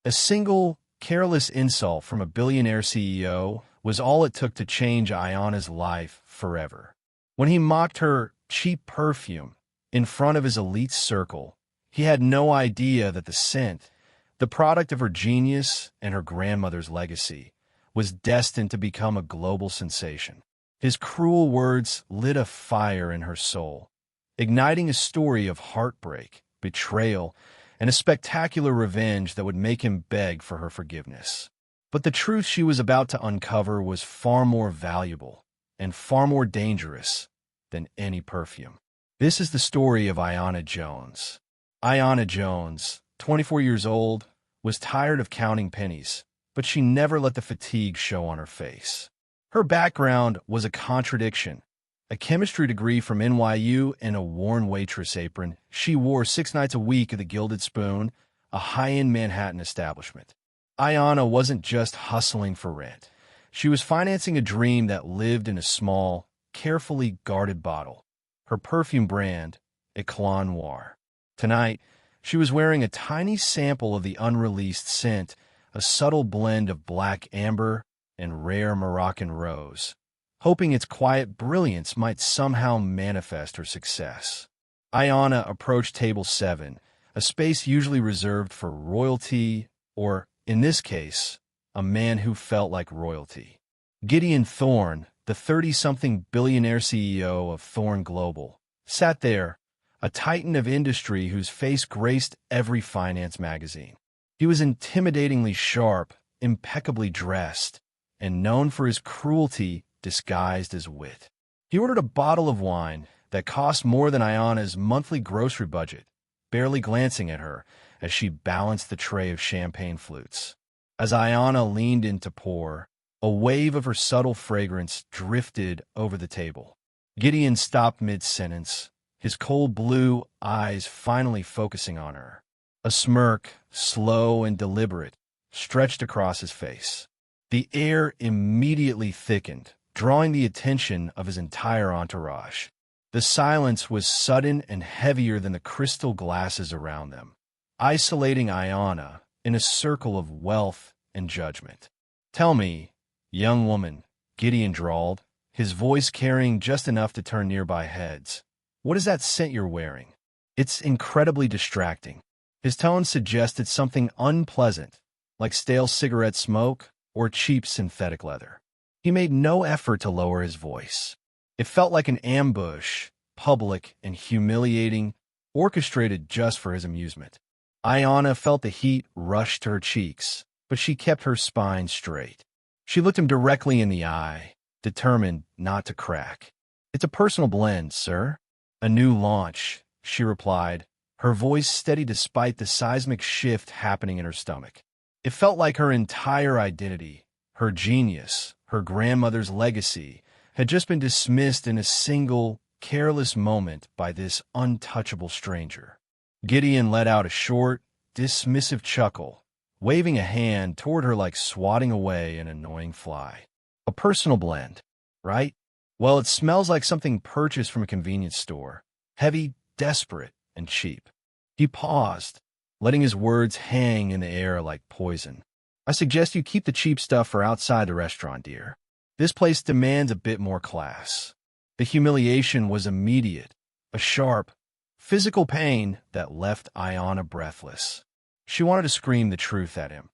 A single, careless insult from a billionaire CEO was all it took to change Ayana's life forever. When he mocked her cheap perfume in front of his elite circle, he had no idea that the scent, the product of her genius and her grandmother's legacy, was destined to become a global sensation. His cruel words lit a fire in her soul, igniting a story of heartbreak, betrayal, and a spectacular revenge that would make him beg for her forgiveness. But the truth she was about to uncover was far more valuable and far more dangerous than any perfume. This is the story of Ayana Jones. Ayana Jones, 24 years old, was tired of counting pennies, but she never let the fatigue show on her face. Her background was a contradiction. A chemistry degree from NYU and a worn Waitress apron, she wore 6 nights a week at the Gilded Spoon, a high-end Manhattan establishment. Ayana wasn't just hustling for rent. She was financing a dream that lived in a small, carefully guarded bottle. Her perfume brand, Eclat Noir. Tonight, she was wearing a tiny sample of the unreleased scent, a subtle blend of black amber and rare Moroccan rose, hoping its quiet brilliance might somehow manifest her success. Ayana approached table 7, a space usually reserved for royalty, or, in this case, a man who felt like royalty. Gideon Thorne, the 30-something billionaire CEO of Thorne Global, sat there, a titan of industry whose face graced every finance magazine. He was intimidatingly sharp, impeccably dressed, and known for his cruelty disguised as wit. He ordered a bottle of wine that cost more than Ayana's monthly grocery budget, barely glancing at her as she balanced the tray of champagne flutes. As Ayana leaned in to pour, a wave of her subtle fragrance drifted over the table. Gideon stopped mid-sentence, his cold blue eyes finally focusing on her. A smirk, slow and deliberate, stretched across his face. The air immediately thickened, drawing the attention of his entire entourage. The silence was sudden and heavier than the crystal glasses around them, isolating Ayana in a circle of wealth and judgment. "Tell me, young woman," Gideon drawled, his voice carrying just enough to turn nearby heads. "What is that scent you're wearing? It's incredibly distracting." His tone suggested something unpleasant, like stale cigarette smoke or cheap synthetic leather. He made no effort to lower his voice. It felt like an ambush, public and humiliating, orchestrated just for his amusement. Ayana felt the heat rush to her cheeks, but she kept her spine straight. She looked him directly in the eye, determined not to crack. "It's a personal blend, sir." "A new launch," she replied, her voice steady despite the seismic shift happening in her stomach. It felt like her entire identity, her genius, her grandmother's legacy, had just been dismissed in a single, careless moment by this untouchable stranger. Gideon let out a short, dismissive chuckle, waving a hand toward her like swatting away an annoying fly. "A personal blend, right? Well, it smells like something purchased from a convenience store, heavy, desperate, and cheap." He paused, letting his words hang in the air like poison. "I suggest you keep the cheap stuff for outside the restaurant, dear. This place demands a bit more class." The humiliation was immediate, a sharp, physical pain that left Ayana breathless. She wanted to scream the truth at him,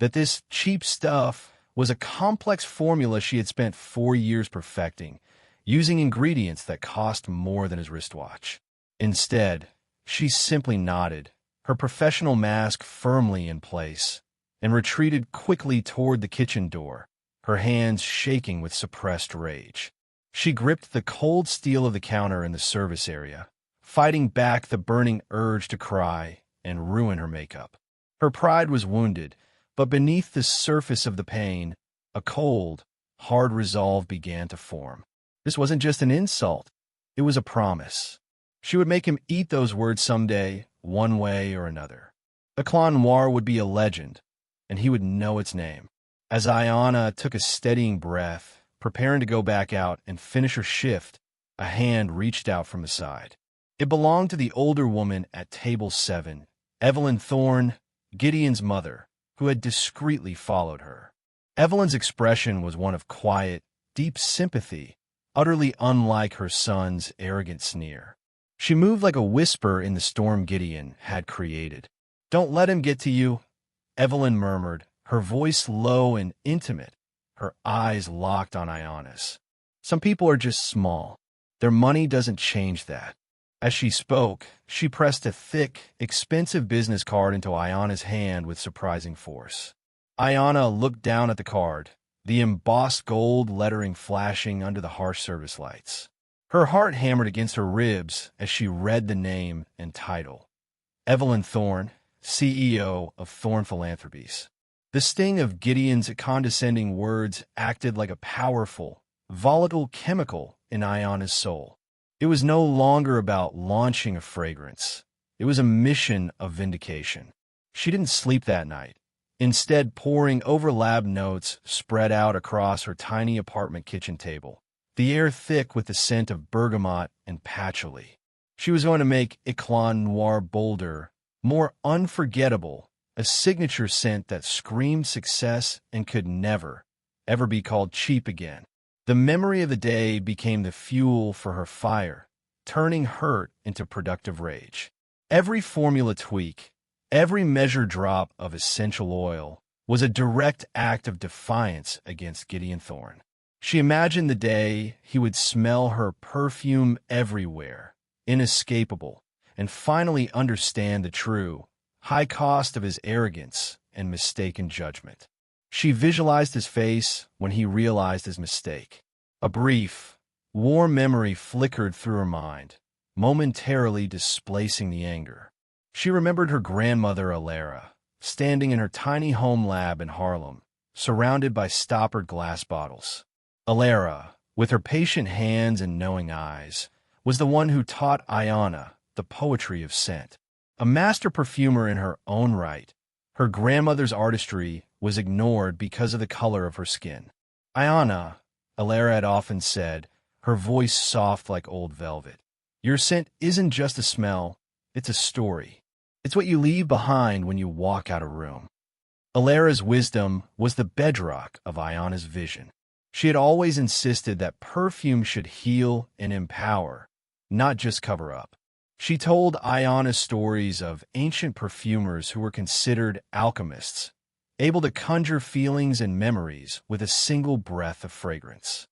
that this cheap stuff was a complex formula she had spent 4 years perfecting, using ingredients that cost more than his wristwatch. Instead, she simply nodded, her professional mask firmly in place, and retreated quickly toward the kitchen door, her hands shaking with suppressed rage. She gripped the cold steel of the counter in the service area, fighting back the burning urge to cry and ruin her makeup. Her pride was wounded, but beneath the surface of the pain, a cold, hard resolve began to form. This wasn't just an insult, it was a promise. She would make him eat those words someday, one way or another. Eclat Noir would be a legend, and he would know its name. As Ayana took a steadying breath, preparing to go back out and finish her shift, a hand reached out from the side. It belonged to the older woman at table 7, Evelyn Thorne, Gideon's mother, who had discreetly followed her. Evelyn's expression was one of quiet, deep sympathy, utterly unlike her son's arrogant sneer. She moved like a whisper in the storm Gideon had created. "Don't let him get to you," Evelyn murmured, her voice low and intimate, her eyes locked on Ionis. "Some people are just small. Their money doesn't change that." As she spoke, she pressed a thick, expensive business card into Ayana's hand with surprising force. Ayana looked down at the card, the embossed gold lettering flashing under the harsh service lights. Her heart hammered against her ribs as she read the name and title. Evelyn Thorne, CEO of Thorne Philanthropies. The sting of Gideon's condescending words acted like a powerful, volatile chemical in Ayana's soul. It was no longer about launching a fragrance. It was a mission of vindication. She didn't sleep that night, instead poring over lab notes spread out across her tiny apartment kitchen table, the air thick with the scent of bergamot and patchouli. She was going to make Eclat Noir bolder, more unforgettable, a signature scent that screamed success and could never, ever be called cheap again. The memory of the day became the fuel for her fire, turning hurt into productive rage. Every formula tweak, every measure drop of essential oil was a direct act of defiance against Gideon Thorne. She imagined the day he would smell her perfume everywhere, inescapable, and finally understand the true, high cost of his arrogance and mistaken judgment. She visualized his face when he realized his mistake. A brief, warm memory flickered through her mind, momentarily displacing the anger. She remembered her grandmother, Alara, standing in her tiny home lab in Harlem, surrounded by stoppered glass bottles. Alara, with her patient hands and knowing eyes, was the one who taught Ayana the poetry of scent. A master perfumer in her own right, her grandmother's artistry was ignored because of the color of her skin. "Ayana," Alara had often said, her voice soft like old velvet, "your scent isn't just a smell, it's a story. It's what you leave behind when you walk out of a room." Alara's wisdom was the bedrock of Ayana's vision. She had always insisted that perfume should heal and empower, not just cover up. She told Ayana stories of ancient perfumers who were considered alchemists, able to conjure feelings and memories with a single breath of fragrance.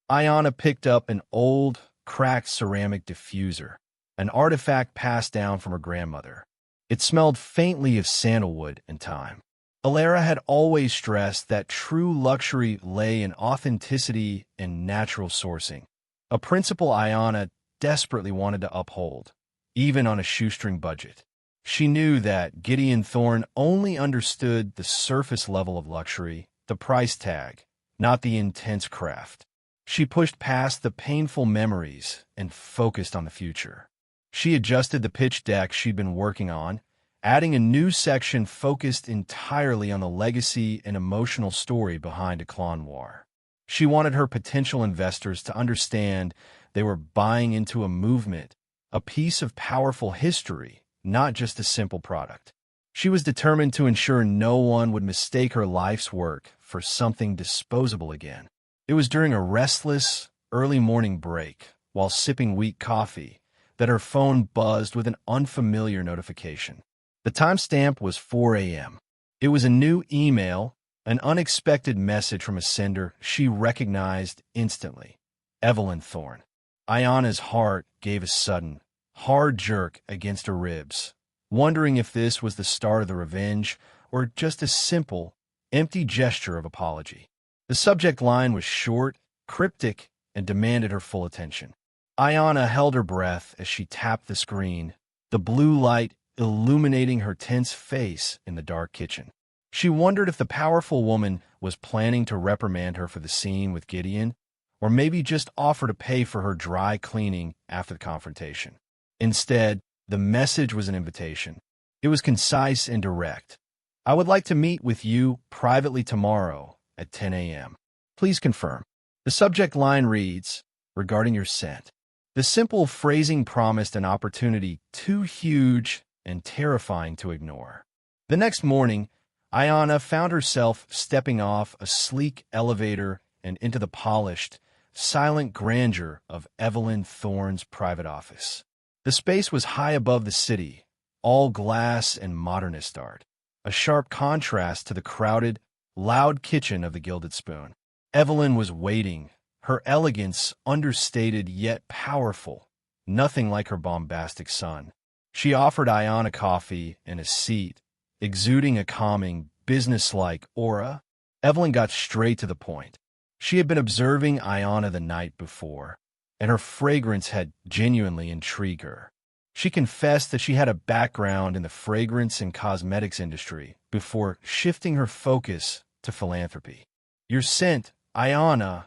Ayana picked up an old, cracked ceramic diffuser, an artifact passed down from her grandmother. It smelled faintly of sandalwood and thyme. Alara had always stressed that true luxury lay in authenticity and natural sourcing, a principle Ayana desperately wanted to uphold, even on a shoestring budget. She knew that Gideon Thorne only understood the surface level of luxury, the price tag, not the intense craft. She pushed past the painful memories and focused on the future. She adjusted the pitch deck she'd been working on, adding a new section focused entirely on the legacy and emotional story behind Eclat Noir. She wanted her potential investors to understand they were buying into a movement, a piece of powerful history, not just a simple product. She was determined to ensure no one would mistake her life's work for something disposable again. It was during a restless, early morning break, while sipping weak coffee, that her phone buzzed with an unfamiliar notification. The timestamp was 4 a.m. It was a new email, an unexpected message from a sender she recognized instantly. Evelyn Thorne. Ayana's heart gave a sudden, hard jerk against her ribs, wondering if this was the start of the revenge or just a simple, empty gesture of apology. The subject line was short, cryptic, and demanded her full attention. Ayana held her breath as she tapped the screen, the blue light illuminating her tense face in the dark kitchen. She wondered if the powerful woman was planning to reprimand her for the scene with Gideon, or maybe just offer to pay for her dry cleaning after the confrontation. Instead, the message was an invitation. It was concise and direct. "I would like to meet with you privately tomorrow at 10 a.m. Please confirm." The subject line reads, "Regarding your scent." The simple phrasing promised an opportunity too huge and terrifying to ignore. The next morning, Ayanna found herself stepping off a sleek elevator and into the polished, silent grandeur of Evelyn Thorne's private office. The space was high above the city, all glass and modernist art, a sharp contrast to the crowded, loud kitchen of the Gilded Spoon. Evelyn was waiting, her elegance understated yet powerful, nothing like her bombastic son. She offered Ayanna coffee and a seat, exuding a calming, businesslike aura. Evelyn got straight to the point. She had been observing Ayanna the night before, and her fragrance had genuinely intrigued her. She confessed that she had a background in the fragrance and cosmetics industry before shifting her focus to philanthropy. "Your scent, Ayanna,"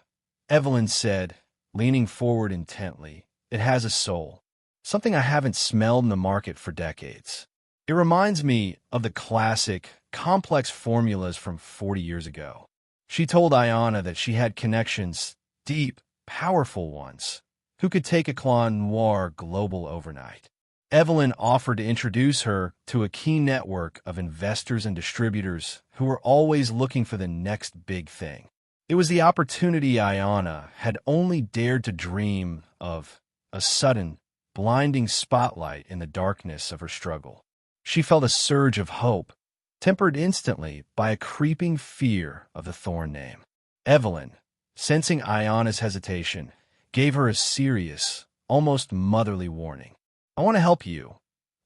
Evelyn said, leaning forward intently. "It has a soul. Something I haven't smelled in the market for decades. It reminds me of the classic, complex formulas from 40 years ago." She told Ayanna that she had connections, deep, powerful ones, who could take a Clan Noir global overnight. Evelyn offered to introduce her to a key network of investors and distributors who were always looking for the next big thing. It was the opportunity Ayanna had only dared to dream of, a sudden, blinding spotlight in the darkness of her struggle. She felt a surge of hope, tempered instantly by a creeping fear of the Thorne name. Evelyn, sensing Ayanna's hesitation, gave her a serious, almost motherly warning. "I want to help you,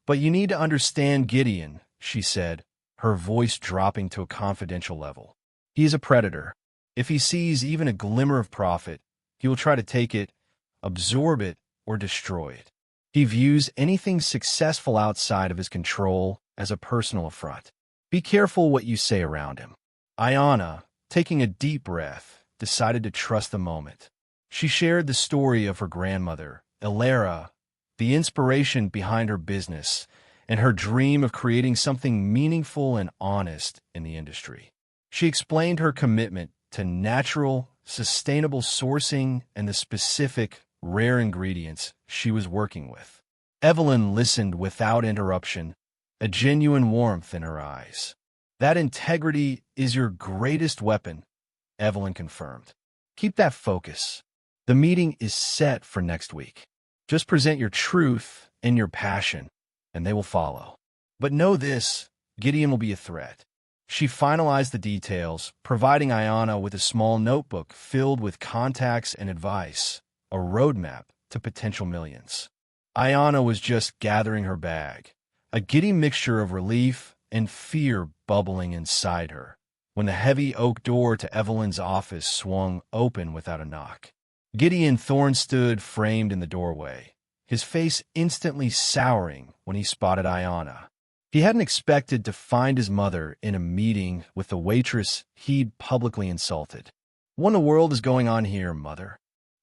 but you need to understand Gideon," she said, her voice dropping to a confidential level. "He is a predator. If he sees even a glimmer of profit, he will try to take it, absorb it, or destroy it. He views anything successful outside of his control as a personal affront. Be careful what you say around him." Ayanna, taking a deep breath, decided to trust the moment. She shared the story of her grandmother, Ilera, the inspiration behind her business, and her dream of creating something meaningful and honest in the industry. She explained her commitment to natural, sustainable sourcing and the specific, rare ingredients she was working with. Evelyn listened without interruption, a genuine warmth in her eyes. "That integrity is your greatest weapon," Evelyn confirmed. "Keep that focus. The meeting is set for next week. Just present your truth and your passion, and they will follow. But know this, Gideon will be a threat." She finalized the details, providing Ayanna with a small notebook filled with contacts and advice, a roadmap to potential millions. Ayanna was just gathering her bag, a giddy mixture of relief and fear bubbling inside her, when the heavy oak door to Evelyn's office swung open without a knock. Gideon Thorne stood framed in the doorway, his face instantly souring when he spotted Ayanna. He hadn't expected to find his mother in a meeting with the waitress he'd publicly insulted. "What in the world is going on here, Mother?"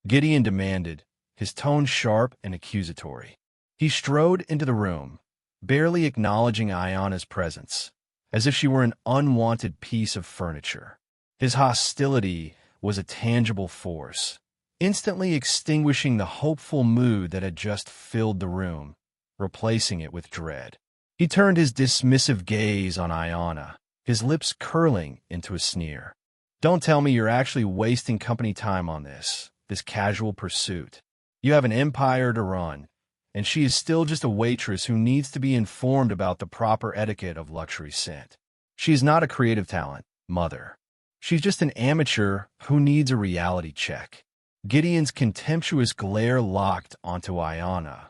Gideon demanded, his tone sharp and accusatory. He strode into the room, barely acknowledging Ayanna's presence, as if she were an unwanted piece of furniture. His hostility was a tangible force, instantly extinguishing the hopeful mood that had just filled the room, replacing it with dread. He turned his dismissive gaze on Ayanna, his lips curling into a sneer. "Don't tell me you're actually wasting company time on this casual pursuit. You have an empire to run, and she is still just a waitress who needs to be informed about the proper etiquette of luxury scent. She is not a creative talent, Mother. She's just an amateur who needs a reality check." Gideon's contemptuous glare locked onto Ayanna,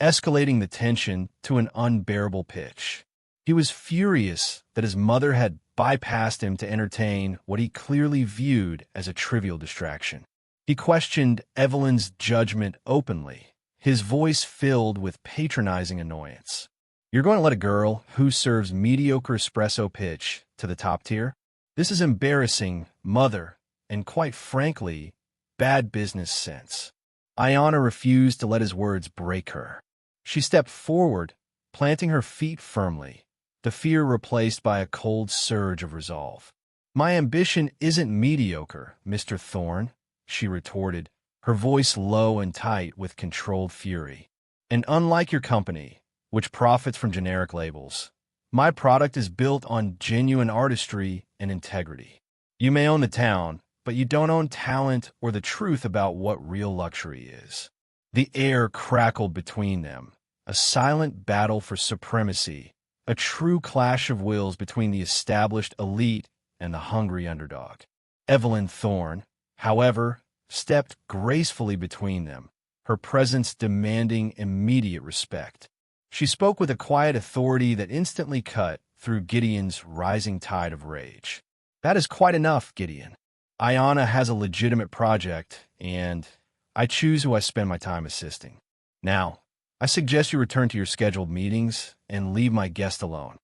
escalating the tension to an unbearable pitch. He was furious that his mother had bypassed him to entertain what he clearly viewed as a trivial distraction. He questioned Evelyn's judgment openly, his voice filled with patronizing annoyance. "You're going to let a girl who serves mediocre espresso pitch to the top tier? This is embarrassing, Mother, and quite frankly, bad business sense." Ayanna refused to let his words break her. She stepped forward, planting her feet firmly, the fear replaced by a cold surge of resolve. "My ambition isn't mediocre, Mr. Thorne," she retorted, her voice low and tight with controlled fury. "And unlike your company, which profits from generic labels, My product is built on genuine artistry and integrity. You may own the town, but you don't own talent or the truth about what real luxury is." The air crackled between them, a silent battle for supremacy, a true clash of wills between the established elite and the hungry underdog. Evelyn Thorne, however, stepped gracefully between them, her presence demanding immediate respect. She spoke with a quiet authority that instantly cut through Gideon's rising tide of rage. "That is quite enough, Gideon. Ayanna has a legitimate project, and I choose who I spend my time assisting. Now, I suggest you return to your scheduled meetings and leave my guest alone."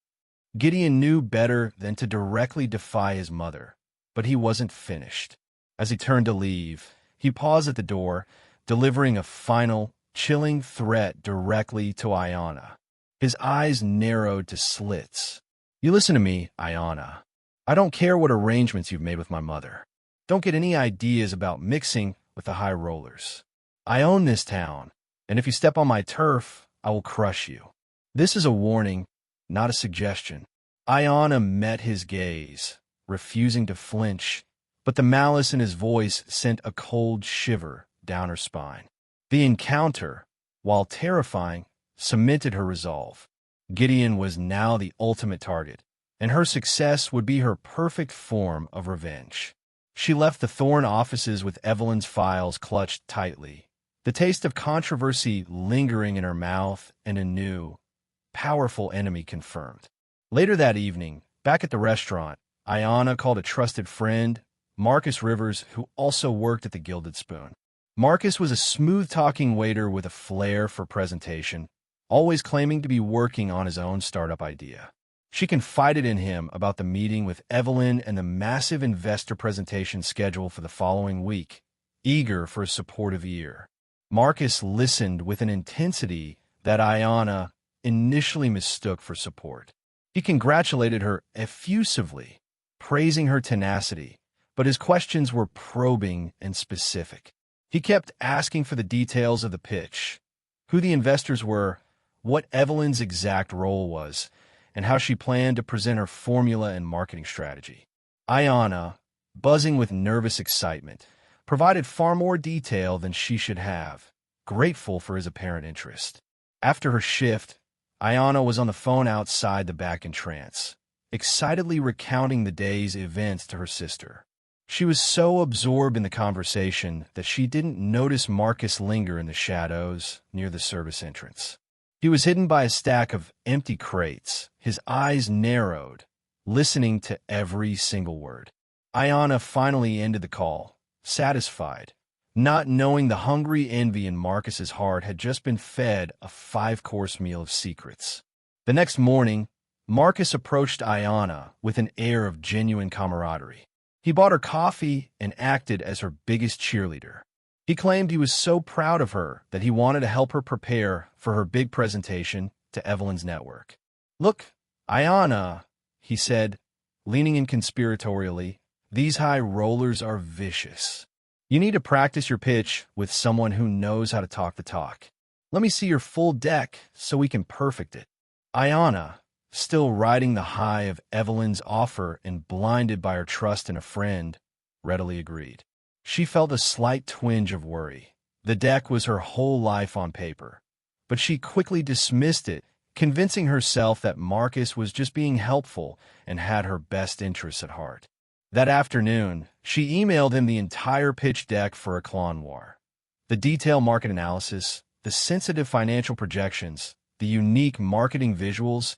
Gideon knew better than to directly defy his mother, but he wasn't finished. As he turned to leave, he paused at the door, delivering a final, chilling threat directly to Ayanna. His eyes narrowed to slits. "You listen to me, Ayanna. I don't care what arrangements you've made with my mother. Don't get any ideas about mixing with the high rollers. I own this town, and if you step on my turf, I will crush you." This is a warning, not a suggestion. Ayanna met his gaze, refusing to flinch, but the malice in his voice sent a cold shiver down her spine. The encounter, while terrifying, cemented her resolve. Gideon was now the ultimate target, and her success would be her perfect form of revenge. She left the Thorne offices with Evelyn's files clutched tightly, the taste of controversy lingering in her mouth and a new, powerful enemy confirmed. Later that evening, back at the restaurant, Ayanna called a trusted friend, Marcus Rivers, who also worked at the Gilded Spoon. Marcus was a smooth-talking waiter with a flair for presentation, always claiming to be working on his own startup idea. She confided in him about the meeting with Evelyn and the massive investor presentation scheduled for the following week, eager for a supportive ear. Marcus listened with an intensity that Ayanna initially mistook for support. He congratulated her effusively, praising her tenacity, but his questions were probing and specific. He kept asking for the details of the pitch, who the investors were, what Evelyn's exact role was, and how she planned to present her formula and marketing strategy. Ayanna, buzzing with nervous excitement, provided far more detail than she should have, grateful for his apparent interest. After her shift, Ayanna was on the phone outside the back entrance, excitedly recounting the day's events to her sister. She was so absorbed in the conversation that she didn't notice Marcus linger in the shadows near the service entrance. He was hidden by a stack of empty crates, his eyes narrowed, listening to every single word. Ayanna finally ended the call, satisfied, not knowing the hungry envy in Marcus's heart had just been fed a 5-course meal of secrets. The next morning, Marcus approached Ayanna with an air of genuine camaraderie. He bought her coffee and acted as her biggest cheerleader. He claimed he was so proud of her that he wanted to help her prepare for her big presentation to Evelyn's network. "Look, Ayanna," he said, leaning in conspiratorially, "these high rollers are vicious. You need to practice your pitch with someone who knows how to talk the talk. Let me see your full deck so we can perfect it." Ayanna, still riding the high of Evelyn's offer and blinded by her trust in a friend, readily agreed. She felt a slight twinge of worry. The deck was her whole life on paper, but she quickly dismissed it, convincing herself that Marcus was just being helpful and had her best interests at heart. That afternoon, she emailed him the entire pitch deck for Eclat Noir. The detailed market analysis, the sensitive financial projections, the unique marketing visuals,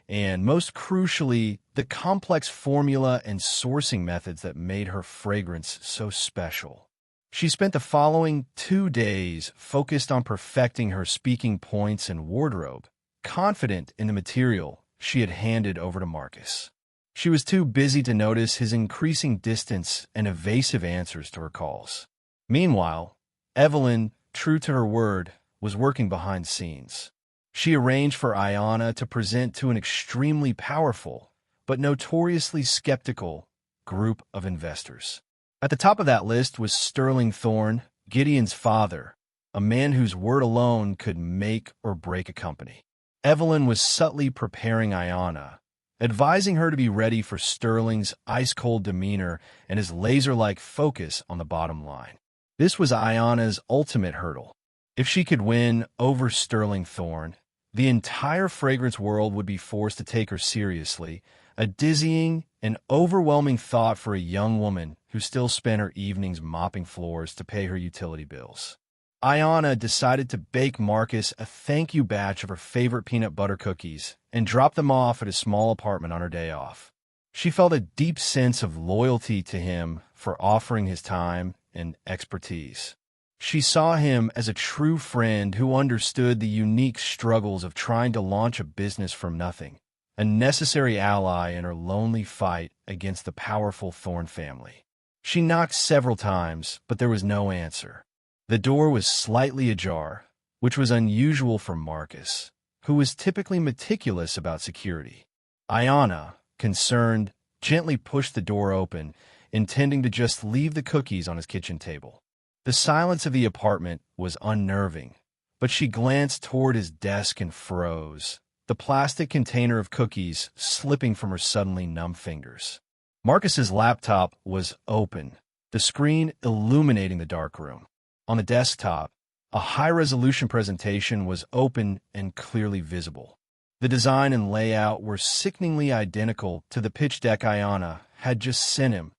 and most crucially, the complex formula and sourcing methods that made her fragrance so special. She spent the following 2 days focused on perfecting her speaking points and wardrobe, confident in the material she had handed over to Marcus. She was too busy to notice his increasing distance and evasive answers to her calls. Meanwhile, Evelyn, true to her word, was working behind the scenes. She arranged for Ayanna to present to an extremely powerful, but notoriously skeptical, group of investors. At the top of that list was Sterling Thorne, Gideon's father, a man whose word alone could make or break a company. Evelyn was subtly preparing Ayanna, advising her to be ready for Sterling's ice-cold demeanor and his laser-like focus on the bottom line. This was Ayanna's ultimate hurdle. If she could win over Sterling Thorne, the entire fragrance world would be forced to take her seriously, a dizzying and overwhelming thought for a young woman who still spent her evenings mopping floors to pay her utility bills. Ayanna decided to bake Marcus a thank-you batch of her favorite peanut butter cookies and drop them off at his small apartment on her day off. She felt a deep sense of loyalty to him for offering his time and expertise. She saw him as a true friend who understood the unique struggles of trying to launch a business from nothing, a necessary ally in her lonely fight against the powerful Thorne family. She knocked several times, but there was no answer. The door was slightly ajar, which was unusual for Marcus, who was typically meticulous about security. Ayanna, concerned, gently pushed the door open, intending to just leave the cookies on his kitchen table. The silence of the apartment was unnerving, but she glanced toward his desk and froze, the plastic container of cookies slipping from her suddenly numb fingers. Marcus's laptop was open, the screen illuminating the darkroom. On the desktop, a high-resolution presentation was open and clearly visible. The design and layout were sickeningly identical to the pitch deck Ayanna had just sent him,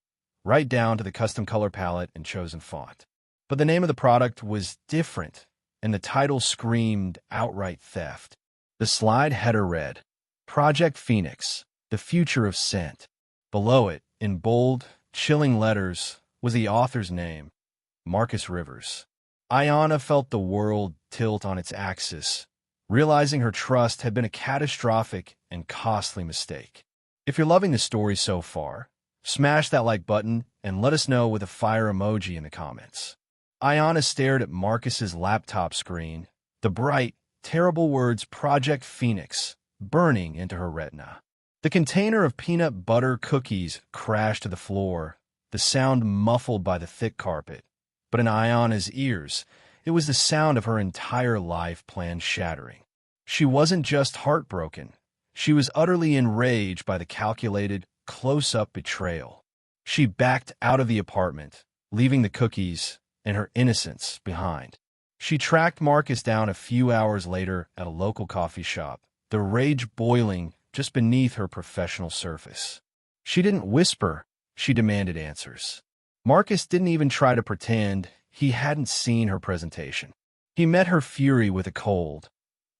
right down to the custom color palette and chosen font. But the name of the product was different, and the title screamed outright theft. The slide header read, Project Phoenix, the future of scent. Below it, in bold, chilling letters, was the author's name, Marcus Rivers. Ayanna felt the world tilt on its axis, realizing her trust had been a catastrophic and costly mistake. If you're loving the story so far, smash that like button and let us know with a fire emoji in the comments. Ayanna stared at Marcus's laptop screen, the bright, terrible words Project Phoenix burning into her retina. The container of peanut butter cookies crashed to the floor, the sound muffled by the thick carpet. But in Ayanna's ears, it was the sound of her entire life plan shattering. She wasn't just heartbroken. She was utterly enraged by the calculated, close-up betrayal. She backed out of the apartment, leaving the cookies and her innocence behind. She tracked Marcus down a few hours later at a local coffee shop, the rage boiling just beneath her professional surface. She didn't whisper, she demanded answers. Marcus didn't even try to pretend he hadn't seen her presentation. He met her fury with a cold,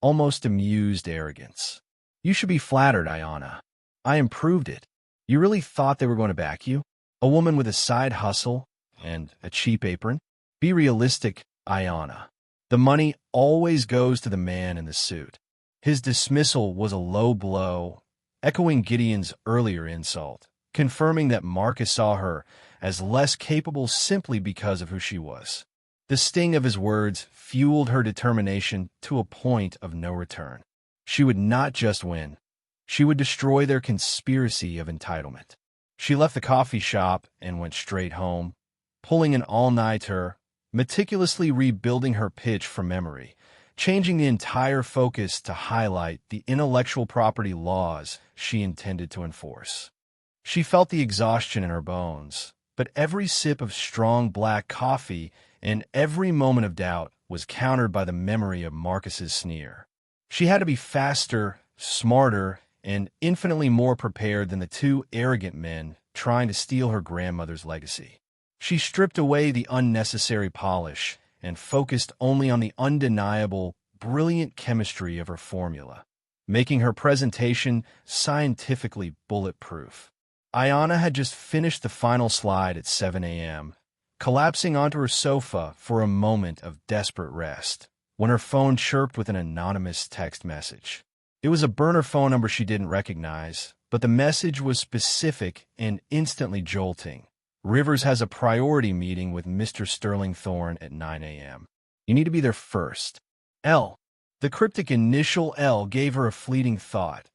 almost amused arrogance. You should be flattered, Ayanna. I improved it. You really thought they were going to back you? A woman with a side hustle and a cheap apron? Be realistic, Ayanna. The money always goes to the man in the suit. His dismissal was a low blow, echoing Gideon's earlier insult, confirming that Marcus saw her as less capable simply because of who she was. The sting of his words fueled her determination to a point of no return. She would not just win. She would destroy their conspiracy of entitlement. She left the coffee shop and went straight home, pulling an all-nighter, meticulously rebuilding her pitch from memory, changing the entire focus to highlight the intellectual property laws she intended to enforce. She felt the exhaustion in her bones, but every sip of strong black coffee and every moment of doubt was countered by the memory of Marcus's sneer. She had to be faster, smarter, and infinitely more prepared than the two arrogant men trying to steal her grandmother's legacy. She stripped away the unnecessary polish and focused only on the undeniable, brilliant chemistry of her formula, making her presentation scientifically bulletproof. Ayanna had just finished the final slide at 7 a.m., collapsing onto her sofa for a moment of desperate rest, when her phone chirped with an anonymous text message. It was a burner phone number she didn't recognize, but the message was specific and instantly jolting. Rivers has a priority meeting with Mr. Sterling Thorne at 9 a.m. You need to be there first. L. The cryptic initial L gave her a fleeting thought.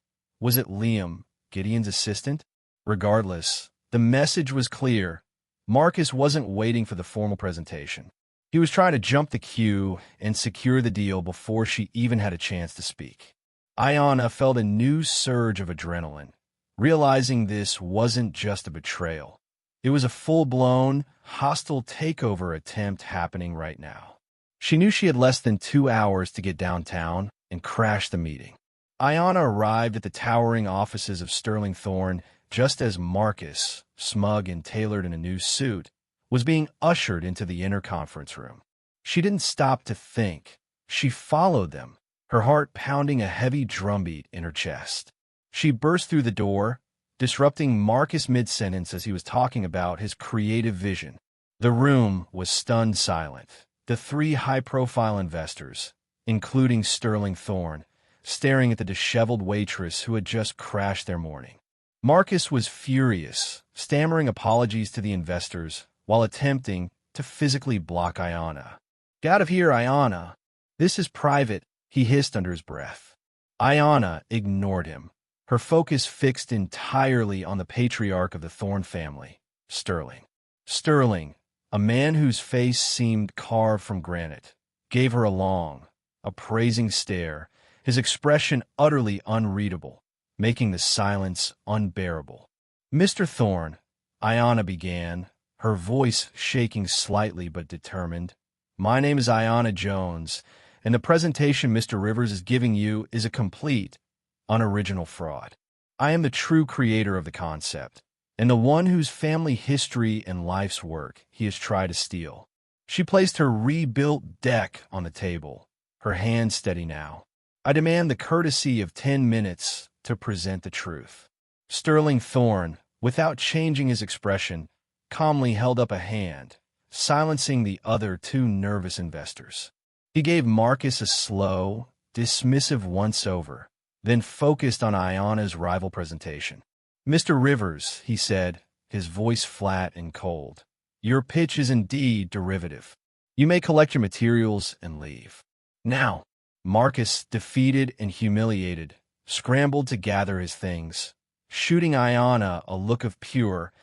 Was it Liam, Gideon's assistant? Regardless, the message was clear. Marcus wasn't waiting for the formal presentation. He was trying to jump the queue and secure the deal before she even had a chance to speak. Ayanna felt a new surge of adrenaline, realizing this wasn't just a betrayal. It was a full-blown, hostile takeover attempt happening right now. She knew she had less than 2 hours to get downtown and crash the meeting. Ayanna arrived at the towering offices of Sterling Thorne just as Marcus, smug and tailored in a new suit, was being ushered into the inner conference room. She didn't stop to think. She followed them, her heart pounding a heavy drumbeat in her chest. She burst through the door, disrupting Marcus mid-sentence as he was talking about his creative vision. The room was stunned silent. The three high-profile investors, including Sterling Thorne, staring at the disheveled waitress who had just crashed their morning. Marcus was furious, stammering apologies to the investors while attempting to physically block Ayanna. "Get out of here, Ayanna. This is private," he hissed under his breath. Ayanna ignored him, her focus fixed entirely on the patriarch of the Thorne family, Sterling. Sterling, a man whose face seemed carved from granite, gave her a long, appraising stare, his expression utterly unreadable, making the silence unbearable. "Mr. Thorne," Ayanna began, her voice shaking slightly but determined, "my name is Ayanna Jones, and the presentation Mr. Rivers is giving you is a complete, unoriginal fraud. I am the true creator of the concept, and the one whose family history and life's work he has tried to steal." She placed her rebuilt deck on the table, her hand steady now. "I demand the courtesy of 10 minutes to present the truth." Sterling Thorne, without changing his expression, calmly held up a hand, silencing the other two nervous investors. He gave Marcus a slow, dismissive once-over, then focused on Ayanna's rival presentation. "Mr. Rivers," he said, his voice flat and cold, "your pitch is indeed derivative. You may collect your materials and leave." Now, Marcus, defeated and humiliated, scrambled to gather his things, shooting Ayanna a look of pure,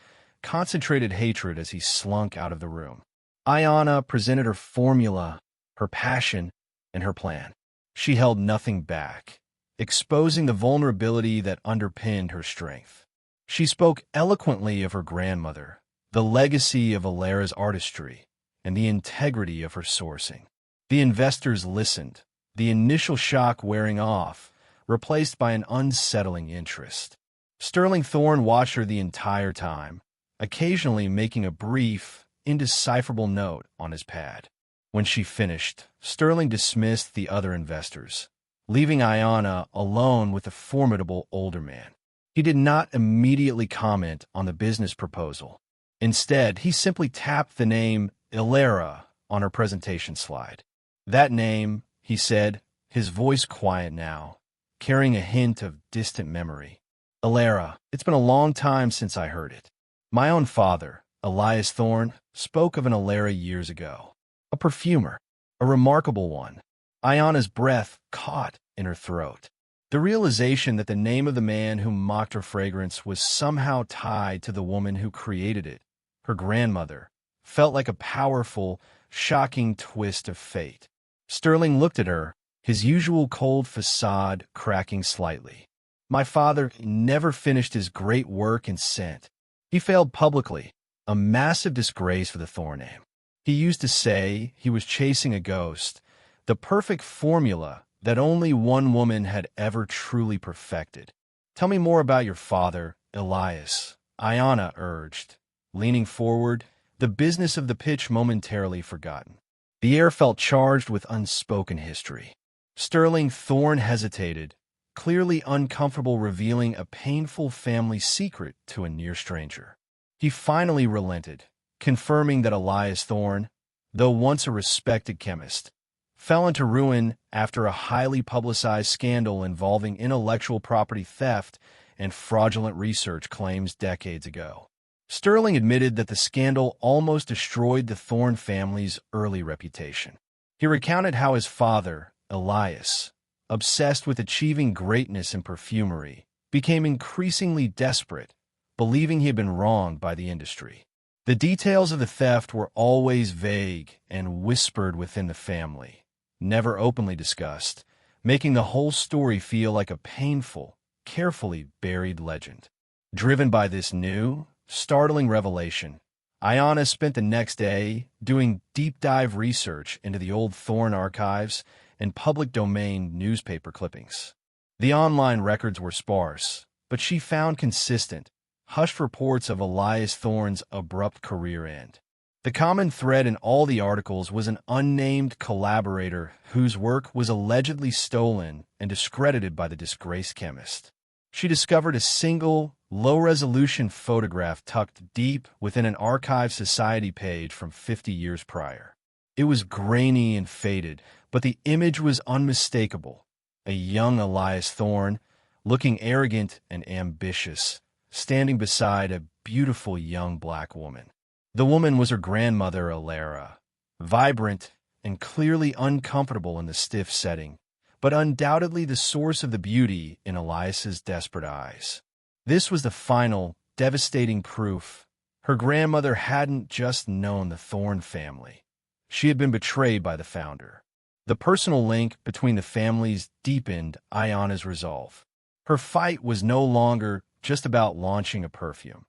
concentrated hatred as he slunk out of the room. Ayanna presented her formula, her passion, and her plan. She held nothing back, exposing the vulnerability that underpinned her strength. She spoke eloquently of her grandmother, the legacy of Alara's artistry, and the integrity of her sourcing. The investors listened, the initial shock wearing off, replaced by an unsettling interest. Sterling Thorne watched her the entire time, occasionally making a brief, indecipherable note on his pad. When she finished, Sterling dismissed the other investors, leaving Ayanna alone with the formidable older man. He did not immediately comment on the business proposal. Instead, he simply tapped the name Alara on her presentation slide. "That name," he said, his voice quiet now, carrying a hint of distant memory. "Alara, it's been a long time since I heard it. My own father, Elias Thorne, spoke of an Alara years ago. A perfumer, a remarkable one." Ayanna's breath caught in her throat. The realization that the name of the man who mocked her fragrance was somehow tied to the woman who created it, her grandmother, felt like a powerful, shocking twist of fate. Sterling looked at her, his usual cold facade cracking slightly. "My father never finished his great work in scent. He failed publicly, a massive disgrace for the Thorne name. He used to say he was chasing a ghost, the perfect formula that only one woman had ever truly perfected." "Tell me more about your father, Elias," Ayanna urged, leaning forward, the business of the pitch momentarily forgotten. The air felt charged with unspoken history. Sterling Thorne hesitated, clearly uncomfortable revealing a painful family secret to a near stranger. He finally relented, confirming that Elias Thorne, though once a respected chemist, fell into ruin after a highly publicized scandal involving intellectual property theft and fraudulent research claims decades ago. Sterling admitted that the scandal almost destroyed the Thorne family's early reputation. He recounted how his father, Elias, obsessed with achieving greatness in perfumery, became increasingly desperate, believing he had been wronged by the industry. The details of the theft were always vague and whispered within the family, never openly discussed, making the whole story feel like a painful, carefully buried legend. Driven by this new, startling revelation, Ayanna spent the next day doing deep-dive research into the old Thorne archives and public domain newspaper clippings. The online records were sparse, but she found consistent, hushed reports of Elias Thorne's abrupt career end. The common thread in all the articles was an unnamed collaborator whose work was allegedly stolen and discredited by the disgraced chemist. She discovered a single, low-resolution photograph tucked deep within an Archive Society page from 50 years prior. It was grainy and faded, but the image was unmistakable. A young Elias Thorne, looking arrogant and ambitious, standing beside a beautiful young black woman. The woman was her grandmother, Alara, vibrant and clearly uncomfortable in the stiff setting, but undoubtedly the source of the beauty in Elias's desperate eyes. This was the final, devastating proof. Her grandmother hadn't just known the Thorne family. She had been betrayed by the founder. The personal link between the families deepened Ayanna's resolve. Her fight was no longer just about launching a perfume.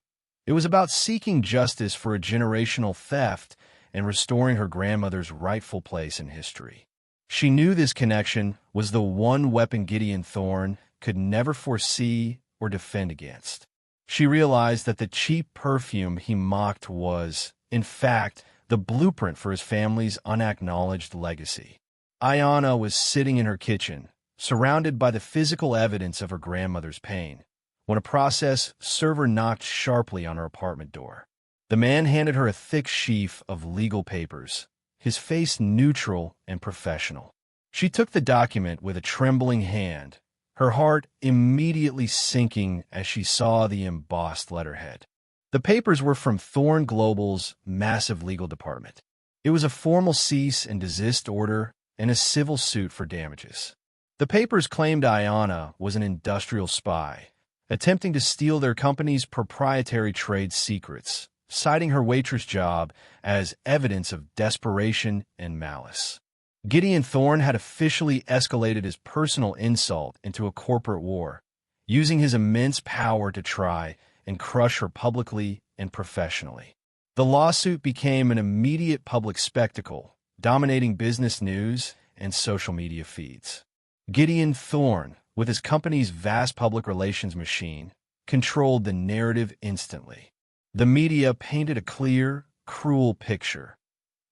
It was about seeking justice for a generational theft and restoring her grandmother's rightful place in history. She knew this connection was the one weapon Gideon Thorne could never foresee or defend against. She realized that the cheap perfume he mocked was, in fact, the blueprint for his family's unacknowledged legacy. Ayanna was sitting in her kitchen, surrounded by the physical evidence of her grandmother's pain, when a process server knocked sharply on her apartment door. The man handed her a thick sheaf of legal papers, his face neutral and professional. She took the document with a trembling hand, her heart immediately sinking as she saw the embossed letterhead. The papers were from Thorne Global's massive legal department. It was a formal cease and desist order and a civil suit for damages. The papers claimed Ayanna was an industrial spy, attempting to steal their company's proprietary trade secrets, citing her waitress job as evidence of desperation and malice. Gideon Thorne had officially escalated his personal insult into a corporate war, using his immense power to try and crush her publicly and professionally. The lawsuit became an immediate public spectacle, dominating business news and social media feeds. Gideon Thorne, with his company's vast public relations machine, controlled the narrative instantly. The media painted a clear, cruel picture.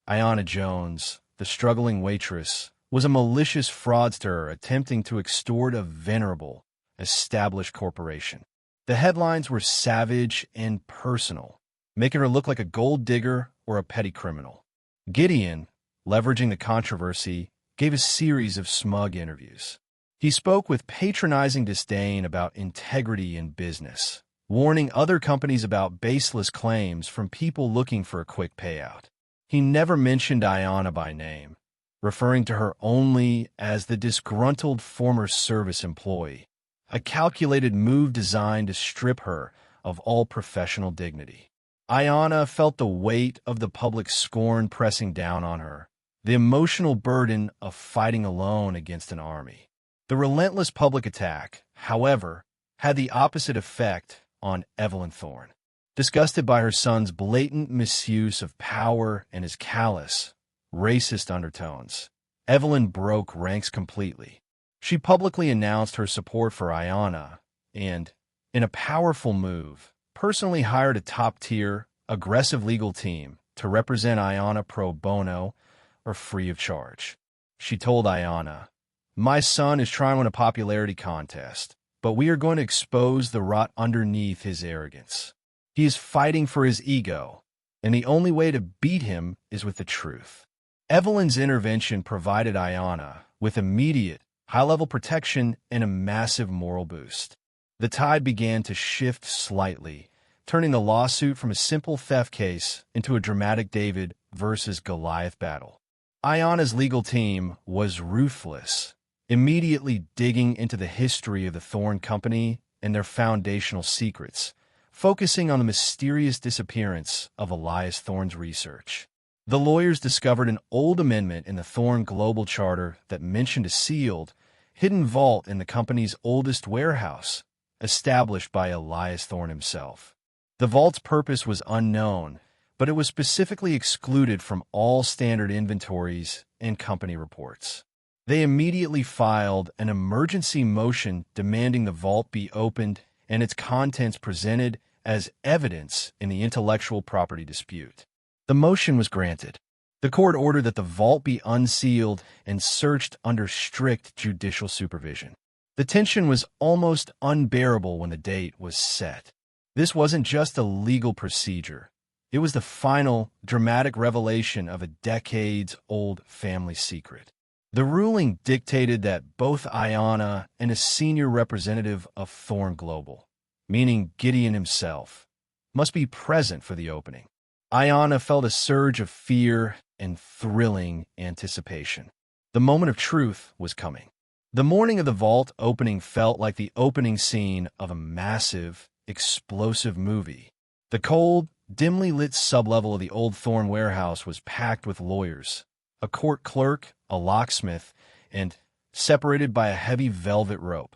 Ayanna Jones, the struggling waitress, was a malicious fraudster attempting to extort a venerable, established corporation. The headlines were savage and personal, making her look like a gold digger or a petty criminal. Gideon, leveraging the controversy, gave a series of smug interviews. He spoke with patronizing disdain about integrity in business, warning other companies about baseless claims from people looking for a quick payout. He never mentioned Ayanna by name, referring to her only as the disgruntled former service employee, a calculated move designed to strip her of all professional dignity. Ayanna felt the weight of the public scorn pressing down on her, the emotional burden of fighting alone against an army. The relentless public attack, however, had the opposite effect on Evelyn Thorne. Disgusted by her son's blatant misuse of power and his callous, racist undertones, Evelyn broke ranks completely. She publicly announced her support for Ayanna and, in a powerful move, personally hired a top-tier, aggressive legal team to represent Ayanna pro bono or free of charge. She told Ayanna, "My son is trying to win a popularity contest, but we are going to expose the rot underneath his arrogance. He is fighting for his ego, and the only way to beat him is with the truth." Evelyn's intervention provided Ayanna with immediate, high-level protection and a massive moral boost. The tide began to shift slightly, turning the lawsuit from a simple theft case into a dramatic David versus Goliath battle. Ayanna's legal team was ruthless, immediately digging into the history of the Thorne Company and their foundational secrets, focusing on the mysterious disappearance of Elias Thorne's research. The lawyers discovered an old amendment in the Thorne Global Charter that mentioned a sealed, hidden vault in the company's oldest warehouse, established by Elias Thorne himself. The vault's purpose was unknown, but it was specifically excluded from all standard inventories and company reports. They immediately filed an emergency motion demanding the vault be opened and its contents presented as evidence in the intellectual property dispute. The motion was granted. The court ordered that the vault be unsealed and searched under strict judicial supervision. The tension was almost unbearable when the date was set. This wasn't just a legal procedure. It was the final, dramatic revelation of a decades-old family secret. The ruling dictated that both Ayanna and a senior representative of Thorne Global, meaning Gideon himself, must be present for the opening. Ayanna felt a surge of fear and thrilling anticipation. The moment of truth was coming. The morning of the vault opening felt like the opening scene of a massive, explosive movie. The cold, dimly lit sublevel of the old Thorne warehouse was packed with lawyers, a court clerk, a locksmith, and, separated by a heavy velvet rope,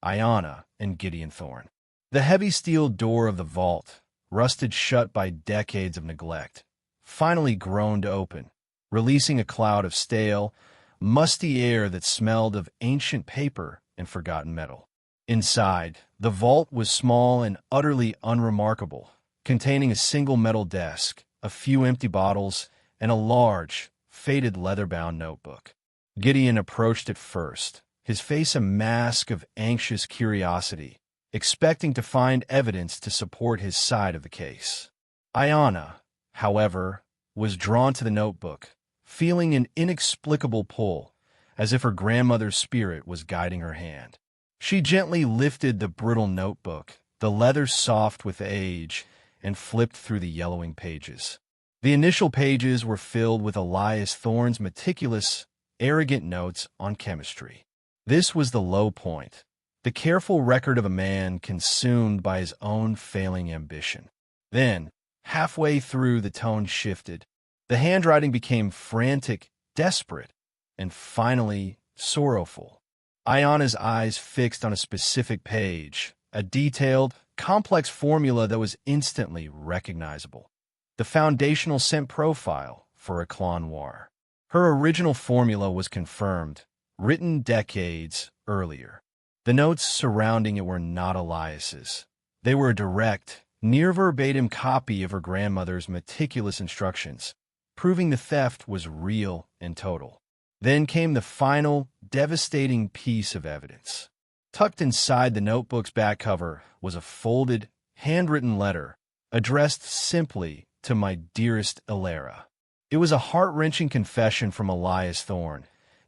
Ayanna and Gideon Thorne. The heavy steel door of the vault, rusted shut by decades of neglect, finally groaned open, releasing a cloud of stale, musty air that smelled of ancient paper and forgotten metal. Inside, the vault was small and utterly unremarkable, containing a single metal desk, a few empty bottles, and a large, faded leather-bound notebook. Gideon approached it first, his face a mask of anxious curiosity, expecting to find evidence to support his side of the case. Ayanna, however, was drawn to the notebook, feeling an inexplicable pull, as if her grandmother's spirit was guiding her hand. She gently lifted the brittle notebook, the leather soft with age, and flipped through the yellowing pages. The initial pages were filled with Elias Thorne's meticulous, arrogant notes on chemistry. This was the low point, the careful record of a man consumed by his own failing ambition. Then, halfway through, the tone shifted. The handwriting became frantic, desperate, and finally sorrowful. Ayanna's eyes fixed on a specific page, a detailed, complex formula that was instantly recognizable. The foundational scent profile for a Clos Noir. Her original formula was confirmed, written decades earlier. The notes surrounding it were not Elias's. They were a direct, near-verbatim copy of her grandmother's meticulous instructions, proving the theft was real and total. Then came the final, devastating piece of evidence. Tucked inside the notebook's back cover was a folded, handwritten letter, addressed simply to my dearest Elara. It was a heart-wrenching confession from Elias Thorne,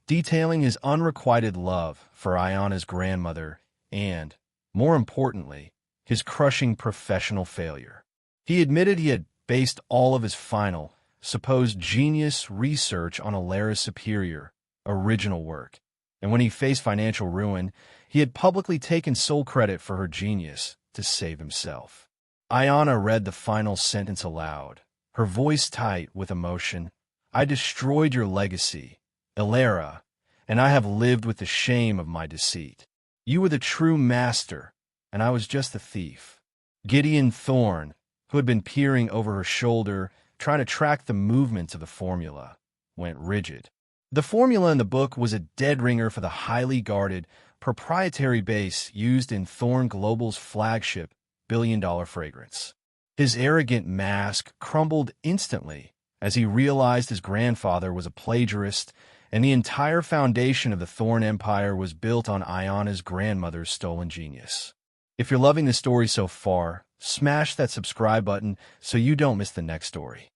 detailing his unrequited love for Ayanna's grandmother and, more importantly, his crushing professional failure. He admitted he had based all of his final, supposed genius research on Elara's superior, original work, and when he faced financial ruin, he had publicly taken sole credit for her genius to save himself. Ayanna read the final sentence aloud, her voice tight with emotion. "I destroyed your legacy, Elara, and I have lived with the shame of my deceit. You were the true master, and I was just the thief." Gideon Thorne, who had been peering over her shoulder, trying to track the movements of the formula, went rigid. The formula in the book was a dead ringer for the highly guarded, proprietary base used in Thorne Global's flagship billion-dollar fragrance. His arrogant mask crumbled instantly as he realized his grandfather was a plagiarist and the entire foundation of the Thorne Empire was built on Ayanna's grandmother's stolen genius. If you're loving the story so far, smash that subscribe button so you don't miss the next story.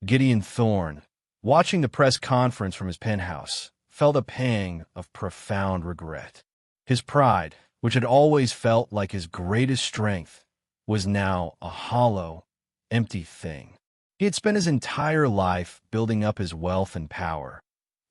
Gideon Thorne, watching the press conference from his penthouse, felt a pang of profound regret. His pride, which had always felt like his greatest strength, was now a hollow, empty thing. He had spent his entire life building up his wealth and power,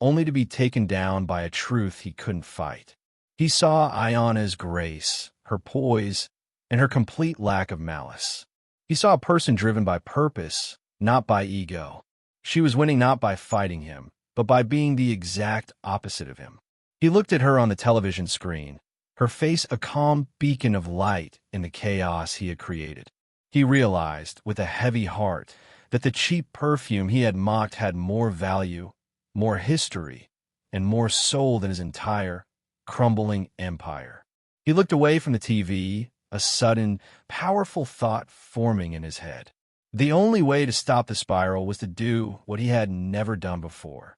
only to be taken down by a truth he couldn't fight. He saw Ayanna's grace, her poise, and her complete lack of malice. He saw a person driven by purpose, not by ego. She was winning not by fighting him, but by being the exact opposite of him. He looked at her on the television screen, her face a calm beacon of light in the chaos he had created. He realized, with a heavy heart, that the cheap perfume he had mocked had more value, more history, and more soul than his entire, crumbling empire. He looked away from the TV, a sudden, powerful thought forming in his head. The only way to stop the spiral was to do what he had never done before.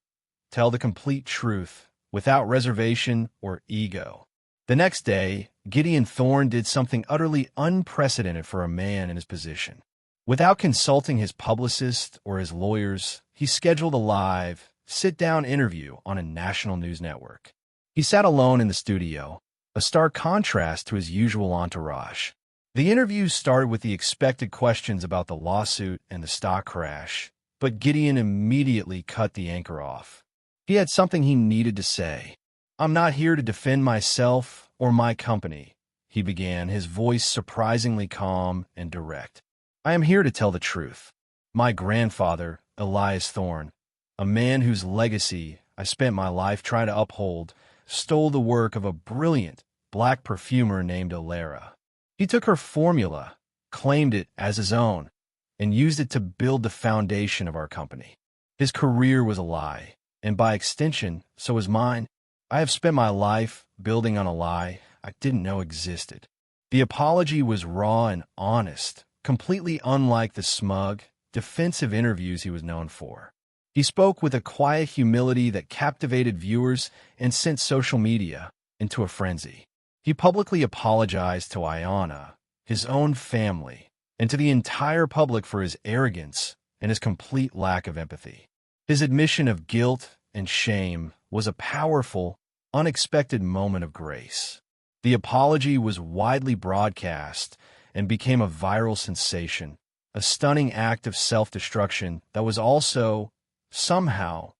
Tell the complete truth, without reservation or ego. The next day, Gideon Thorne did something utterly unprecedented for a man in his position. Without consulting his publicist or his lawyers, he scheduled a live, sit-down interview on a national news network. He sat alone in the studio, a stark contrast to his usual entourage. The interview started with the expected questions about the lawsuit and the stock crash, but Gideon immediately cut the anchor off. He had something he needed to say. "I'm not here to defend myself or my company," he began, his voice surprisingly calm and direct. "I am here to tell the truth. My grandfather, Elias Thorne, a man whose legacy I spent my life trying to uphold, stole the work of a brilliant black perfumer named Alara. He took her formula, claimed it as his own, and used it to build the foundation of our company. His career was a lie, and by extension, so was mine. I have spent my life building on a lie I didn't know existed." The apology was raw and honest, completely unlike the smug, defensive interviews he was known for. He spoke with a quiet humility that captivated viewers and sent social media into a frenzy. He publicly apologized to Ayanna, his own family, and to the entire public for his arrogance and his complete lack of empathy. His admission of guilt and shame was a powerful, unexpected moment of grace. The apology was widely broadcast and became a viral sensation, a stunning act of self-destruction that was also, somehow,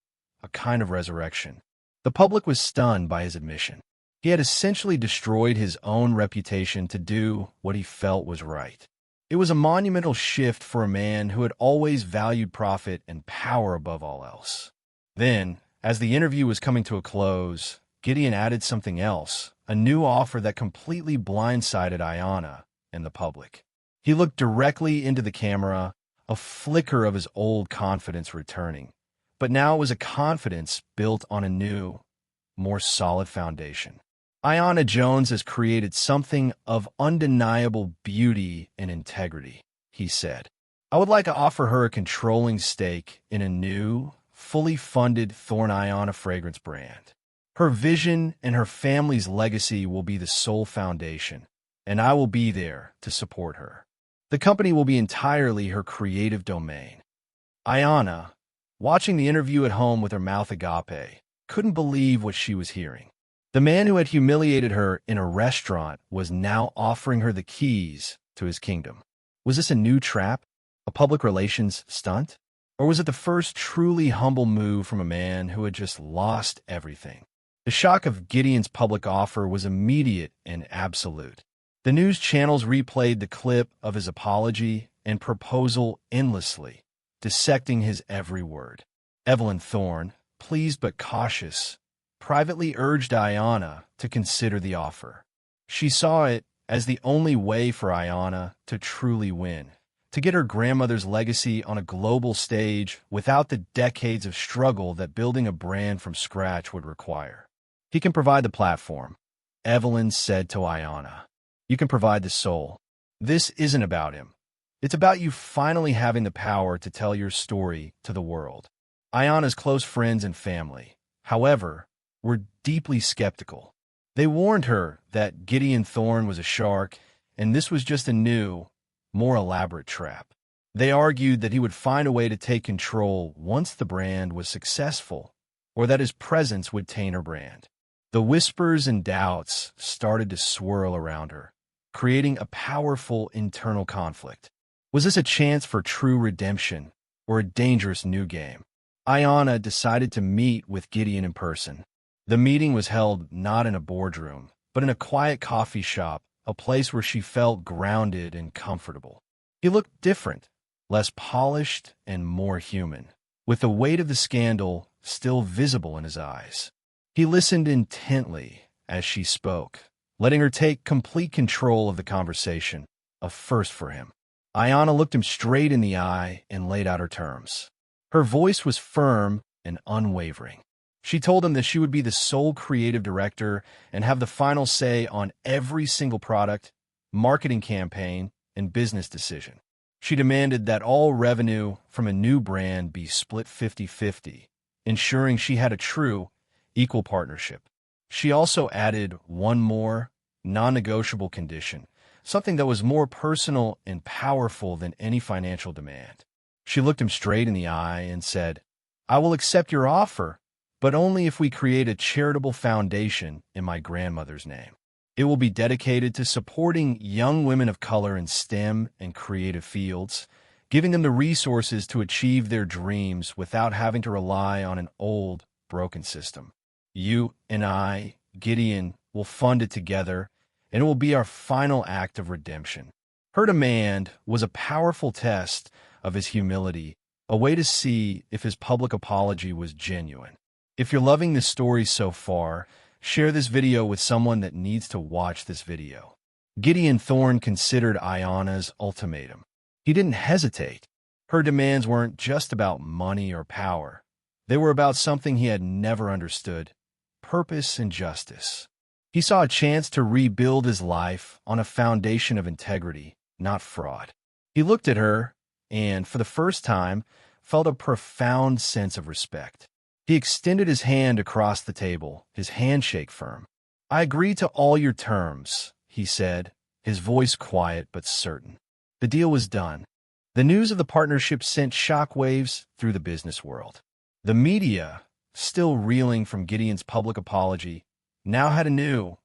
a kind of resurrection. The public was stunned by his admission. He had essentially destroyed his own reputation to do what he felt was right. It was a monumental shift for a man who had always valued profit and power above all else. Then, as the interview was coming to a close, Gideon added something else, a new offer that completely blindsided Ayanna and the public. He looked directly into the camera, a flicker of his old confidence returning. But now it was a confidence built on a new, more solid foundation. Ayanna Jones has created something of undeniable beauty and integrity, he said. I would like to offer her a controlling stake in a new, fully funded Thorne Ayanna fragrance brand. Her vision and her family's legacy will be the sole foundation, and I will be there to support her. The company will be entirely her creative domain. Ayanna, watching the interview at home with her mouth agape, couldn't believe what she was hearing. The man who had humiliated her in a restaurant was now offering her the keys to his kingdom. Was this a new trap? A public relations stunt? Or was it the first truly humble move from a man who had just lost everything? The shock of Gideon's public offer was immediate and absolute. The news channels replayed the clip of his apology and proposal endlessly, dissecting his every word. Evelyn Thorne, pleased but cautious, privately urged Ayanna to consider the offer. She saw it as the only way for Ayanna to truly win, to get her grandmother's legacy on a global stage without the decades of struggle that building a brand from scratch would require. He can provide the platform, Evelyn said to Ayanna. You can provide the soul. This isn't about him. It's about you finally having the power to tell your story to the world. Ayanna's close friends and family, however, were deeply skeptical. They warned her that Gideon Thorne was a shark, and this was just a new, more elaborate trap. They argued that he would find a way to take control once the brand was successful, or that his presence would taint her brand. The whispers and doubts started to swirl around her, creating a powerful internal conflict. Was this a chance for true redemption, or a dangerous new game? Ayanna decided to meet with Gideon in person. The meeting was held not in a boardroom, but in a quiet coffee shop, a place where she felt grounded and comfortable. He looked different, less polished and more human, with the weight of the scandal still visible in his eyes. He listened intently as she spoke, letting her take complete control of the conversation, a first for him. Ayanna looked him straight in the eye and laid out her terms. Her voice was firm and unwavering. She told him that she would be the sole creative director and have the final say on every single product, marketing campaign, and business decision. She demanded that all revenue from a new brand be split 50-50, ensuring she had a true, equal partnership. She also added one more, non-negotiable condition, something that was more personal and powerful than any financial demand. She looked him straight in the eye and said, "I will accept your offer, but only if we create a charitable foundation in my grandmother's name. It will be dedicated to supporting young women of color in STEM and creative fields, giving them the resources to achieve their dreams without having to rely on an old, broken system. You and I, Gideon, will fund it together, and it will be our final act of redemption." Her demand was a powerful test of his humility, a way to see if his public apology was genuine. If you're loving this story so far, share this video with someone that needs to watch this video. Gideon Thorne considered Ayanna's ultimatum. He didn't hesitate. Her demands weren't just about money or power. They were about something he had never understood: purpose and justice. He saw a chance to rebuild his life on a foundation of integrity, not fraud. He looked at her and, for the first time, felt a profound sense of respect. He extended his hand across the table, his handshake firm. "I agree to all your terms," he said, his voice quiet but certain. The deal was done. The news of the partnership sent shockwaves through the business world. The media, still reeling from Gideon's public apology, now had a new,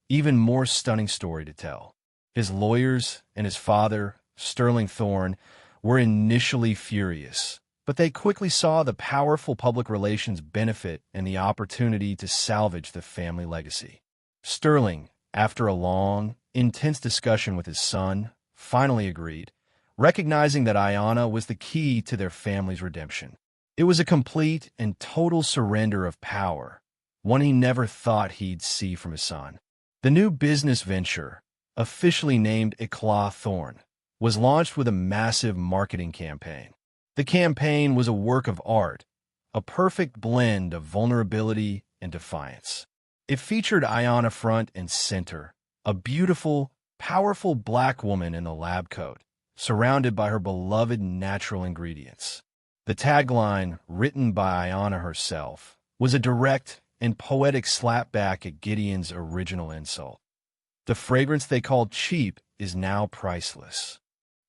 even more stunning story to tell. His lawyers and his father, Sterling Thorne, were initially furious, but they quickly saw the powerful public relations benefit and the opportunity to salvage the family legacy. Sterling, after a long, intense discussion with his son, finally agreed, recognizing that Ayanna was the key to their family's redemption. It was a complete and total surrender of power, one he never thought he'd see from his son. The new business venture, officially named Eclat Thorne, was launched with a massive marketing campaign. The campaign was a work of art, a perfect blend of vulnerability and defiance. It featured Ayanna front and center, a beautiful, powerful black woman in a lab coat, surrounded by her beloved natural ingredients. The tagline, written by Ayanna herself, was a direct and poetic slapback at Gideon's original insult. "The fragrance they called cheap is now priceless."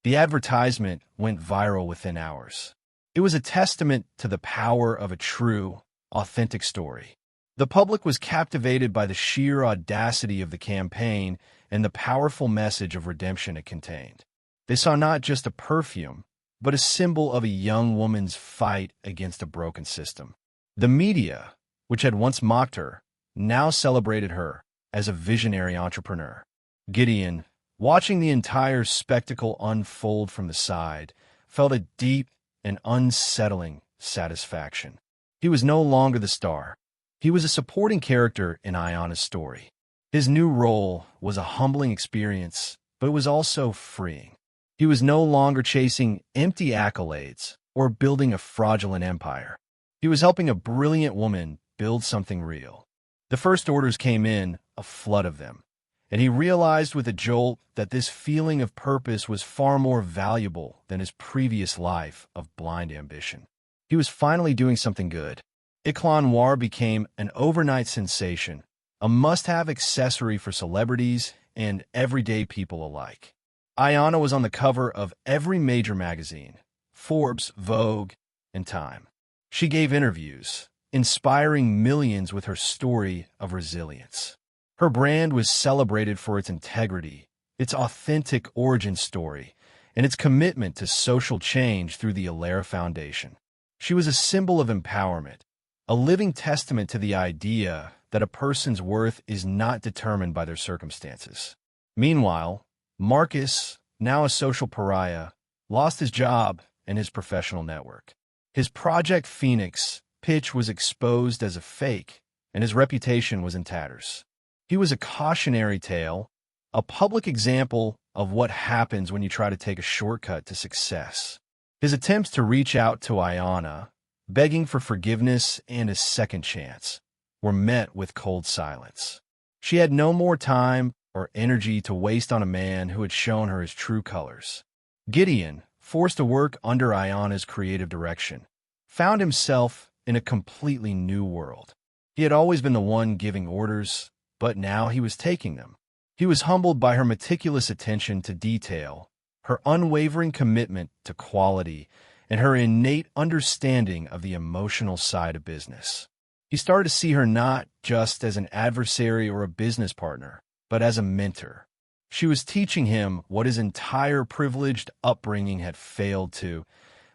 The advertisement went viral within hours. It was a testament to the power of a true, authentic story. The public was captivated by the sheer audacity of the campaign and the powerful message of redemption it contained. They saw not just a perfume, but a symbol of a young woman's fight against a broken system. The media, which had once mocked her, now celebrated her as a visionary entrepreneur. Gideon, watching the entire spectacle unfold from the side, felt a deep and unsettling satisfaction. He was no longer the star. He was a supporting character in Ayanna's story. His new role was a humbling experience, but it was also freeing. He was no longer chasing empty accolades or building a fraudulent empire. He was helping a brilliant woman build something real. The first orders came in, a flood of them, and he realized with a jolt that this feeling of purpose was far more valuable than his previous life of blind ambition. He was finally doing something good. Eclat Noir became an overnight sensation, a must-have accessory for celebrities and everyday people alike. Ayanna was on the cover of every major magazine, Forbes, Vogue, and Time. She gave interviews, inspiring millions with her story of resilience. Her brand was celebrated for its integrity, its authentic origin story, and its commitment to social change through the Alara Foundation. She was a symbol of empowerment, a living testament to the idea that a person's worth is not determined by their circumstances. Meanwhile, Marcus, now a social pariah, lost his job and his professional network. His Project Phoenix pitch was exposed as a fake, and his reputation was in tatters. He was a cautionary tale, a public example of what happens when you try to take a shortcut to success. His attempts to reach out to Ayanna, begging for forgiveness and a second chance, were met with cold silence. She had no more time or energy to waste on a man who had shown her his true colors. Gideon, forced to work under Ayanna's creative direction, found himself in a completely new world. He had always been the one giving orders, but now he was taking them. He was humbled by her meticulous attention to detail, her unwavering commitment to quality, and her innate understanding of the emotional side of business. He started to see her not just as an adversary or a business partner, but as a mentor. She was teaching him what his entire privileged upbringing had failed to,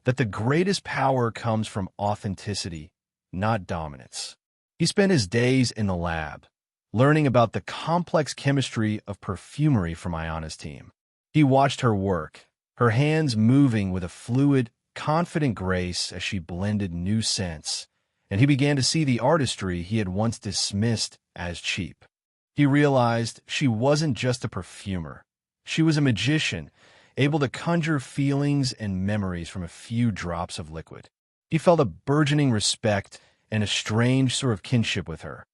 that the greatest power comes from authenticity, not dominance. He spent his days in the lab, learning about the complex chemistry of perfumery from Ayanna's team. He watched her work, her hands moving with a fluid, confident grace as she blended new scents, and he began to see the artistry he had once dismissed as cheap. He realized she wasn't just a perfumer. She was a magician, able to conjure feelings and memories from a few drops of liquid. He felt a burgeoning respect and a strange sort of kinship with her,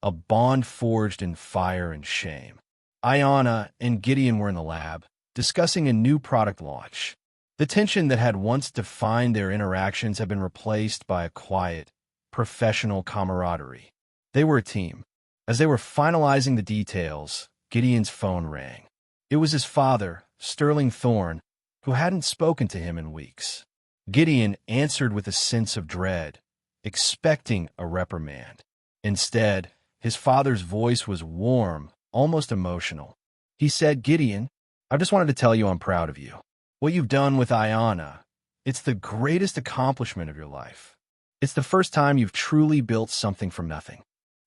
a bond forged in fire and shame. Ayanna and Gideon were in the lab, discussing a new product launch. The tension that had once defined their interactions had been replaced by a quiet, professional camaraderie. They were a team. As they were finalizing the details, Gideon's phone rang. It was his father, Sterling Thorne, who hadn't spoken to him in weeks. Gideon answered with a sense of dread, expecting a reprimand. Instead, his father's voice was warm, almost emotional. He said, "Gideon, I just wanted to tell you I'm proud of you. What you've done with Ayanna, it's the greatest accomplishment of your life. It's the first time you've truly built something from nothing."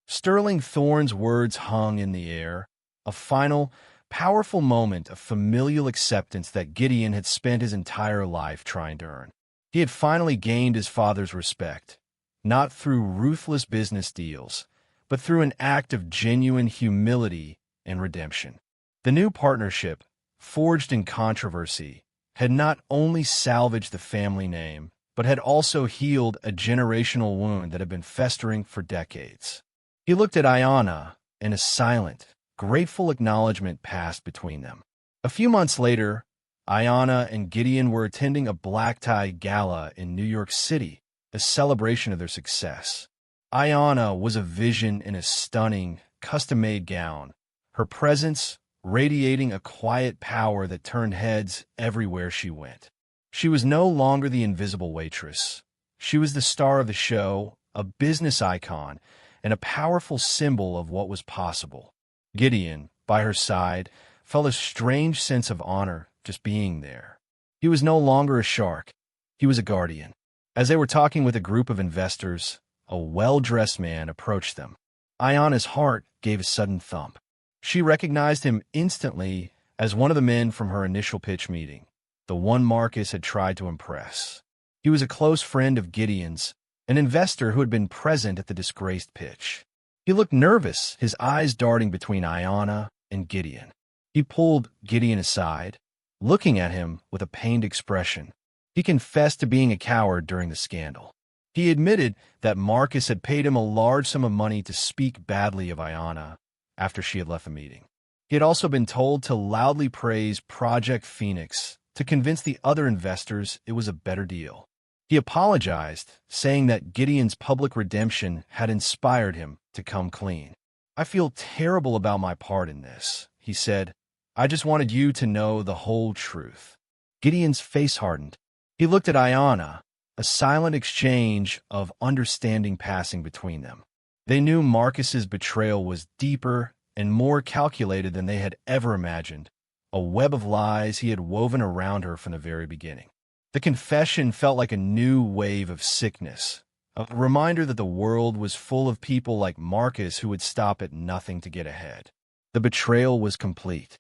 Sterling Thorne's words hung in the air, a final, powerful moment of familial acceptance that Gideon had spent his entire life trying to earn. He had finally gained his father's respect, not through ruthless business deals, but through an act of genuine humility and redemption. The new partnership, forged in controversy, had not only salvaged the family name, but had also healed a generational wound that had been festering for decades. He looked at Ayanna, and a silent, grateful acknowledgement passed between them. A few months later, Ayanna and Gideon were attending a black-tie gala in New York City, a celebration of their success. Ayanna was a vision in a stunning, custom-made gown, her presence radiating a quiet power that turned heads everywhere she went. She was no longer the invisible waitress. She was the star of the show, a business icon, and a powerful symbol of what was possible. Gideon, by her side, felt a strange sense of honor just being there. He was no longer a shark. He was a guardian. As they were talking with a group of investors, a well-dressed man approached them. Ayanna's heart gave a sudden thump. She recognized him instantly as one of the men from her initial pitch meeting, the one Marcus had tried to impress. He was a close friend of Gideon's, an investor who had been present at the disgraced pitch. He looked nervous, his eyes darting between Ayanna and Gideon. He pulled Gideon aside, looking at him with a pained expression. He confessed to being a coward during the scandal. He admitted that Marcus had paid him a large sum of money to speak badly of Ayanna after she had left the meeting. He had also been told to loudly praise Project Phoenix to convince the other investors it was a better deal. He apologized, saying that Gideon's public redemption had inspired him to come clean. "I feel terrible about my part in this," he said. "I just wanted you to know the whole truth." Gideon's face hardened. He looked at Ayanna, a silent exchange of understanding passing between them. They knew Marcus's betrayal was deeper and more calculated than they had ever imagined, a web of lies he had woven around her from the very beginning. The confession felt like a new wave of sickness, a reminder that the world was full of people like Marcus who would stop at nothing to get ahead. The betrayal was complete.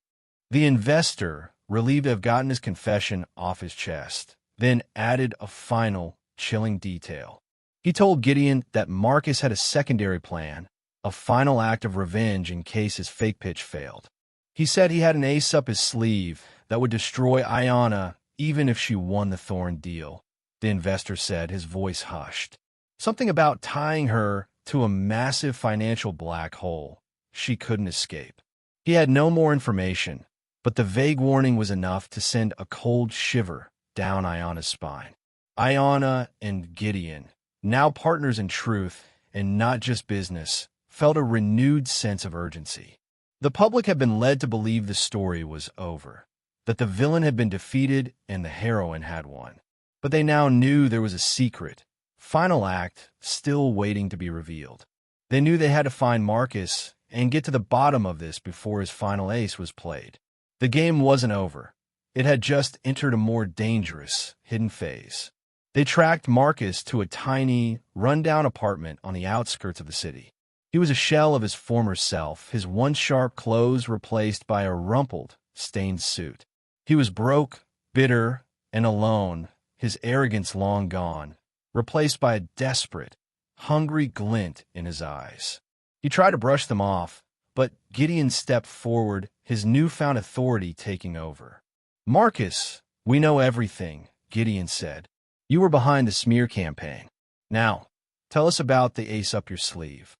The investor, relieved to have gotten his confession off his chest, then added a final, chilling detail. He told Gideon that Marcus had a secondary plan, a final act of revenge in case his fake pitch failed. He said he had an ace up his sleeve that would destroy Ayanna even if she won the Thorn deal. The investor said, his voice hushed. Something about tying her to a massive financial black hole she couldn't escape. He had no more information, but the vague warning was enough to send a cold shiver down Ayanna's spine. Ayanna and Gideon, now partners in truth and not just business, felt a renewed sense of urgency. The public had been led to believe the story was over, that the villain had been defeated and the heroine had won. But they now knew there was a secret, final act still waiting to be revealed. They knew they had to find Marcus and get to the bottom of this before his final ace was played. The game wasn't over. It had just entered a more dangerous, hidden phase. They tracked Marcus to a tiny, run-down apartment on the outskirts of the city. He was a shell of his former self, his once-sharp clothes replaced by a rumpled, stained suit. He was broke, bitter, and alone, his arrogance long gone, replaced by a desperate, hungry glint in his eyes. He tried to brush them off, but Gideon stepped forward, his newfound authority taking over. "Marcus, we know everything," Gideon said. "You were behind the smear campaign. Now, tell us about the ace up your sleeve.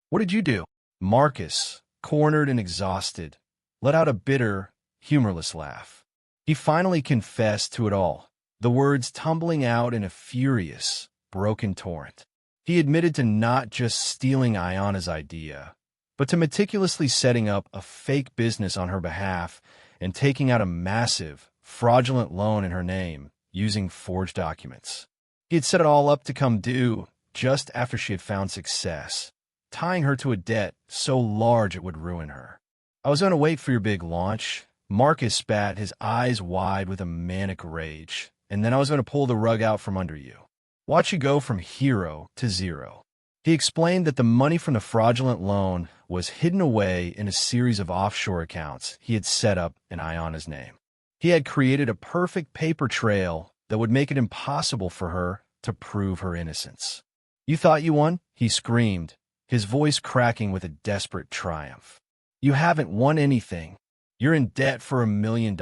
What did you do?" Marcus, cornered and exhausted, let out a bitter, humorless laugh. He finally confessed to it all, the words tumbling out in a furious, broken torrent. He admitted to not just stealing Ayanna's idea, but to meticulously setting up a fake business on her behalf and taking out a massive, fraudulent loan in her name using forged documents. He had set it all up to come due just after she had found success, tying her to a debt so large it would ruin her. "I was going to wait for your big launch," Marcus spat, his eyes wide with a manic rage, "and then I was going to pull the rug out from under you. Watch you go from hero to zero." He explained that the money from the fraudulent loan was hidden away in a series of offshore accounts he had set up in Ayanna's name. He had created a perfect paper trail that would make it impossible for her to prove her innocence. "You thought you won?" he screamed, his voice cracking with a desperate triumph. "You haven't won anything. You're in debt for $1 million,